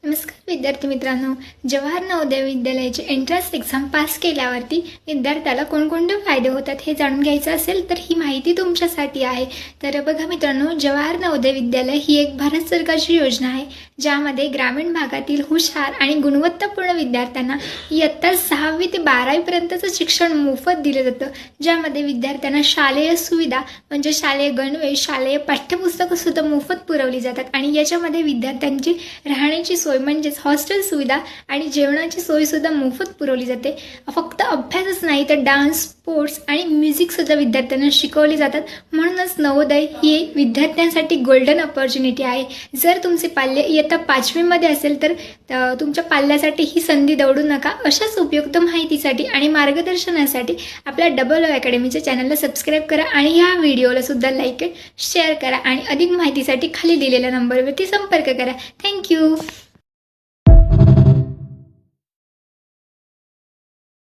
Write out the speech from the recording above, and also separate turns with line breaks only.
नमस्कार विद्यार्थी मित्रांनो, जवाहर नवोदय विद्यालयाची एंट्रन्स एक्झाम पास केल्यावरती विद्यार्थ्याला कोणकोणते फायदे होतात हे जाणून घ्यायचं असेल तर ही माहिती तुमच्यासाठी आहे। तर बघा मित्रांनो, जवाहर नवोदय विद्यालय ही एक भारत सरकारची योजना आहे ज्यामध्ये ग्रामीण भागातील हुशार आणि गुणवत्तापूर्ण विद्यार्थ्यांना इयत्ता 6वी ते 12वी पर्यंतचं शिक्षण मोफत दिलं जातं, ज्यामध्ये विद्यार्थ्यांना शालेय सुविधा म्हणजे शालेय गणवेश, शालेय पाठ्यपुस्तकं सुद्धा मोफत पुरवली जातात आणि याच्यामध्ये विद्यार्थ्यांची राहण्याची सोय म्हणजेच हॉस्टेल सुविधा आणि जेवणाची सोय सुद्धा मोफत पुरवली जाते। फक्त अभ्यासच नाही तर डान्स, स्पोर्ट्स आणि म्युझिक सुद्धा विद्यार्थ्यांना शिकवले जातात। म्हणूनच नवोदय ही विद्यार्थ्यांसाठी गोल्डन अपॉर्च्युनिटी आहे। जर तुमचे पाल्य इयत्ता 5वी मध्ये असेल तर तुमच्या पाल्यासाठी ही संधी दवडू नका। अशाच उपयुक्त माहितीसाठी आणि मार्गदर्शनासाठी आपल्या डबल ओ अकॅडमीच्या चॅनलला सबस्क्राईब करा आणि या व्हिडिओला सुद्धा लाईक शेअर करा आणि अधिक माहितीसाठी खाली दिलेल्या नंबरवरती संपर्क करा। थँक्यू।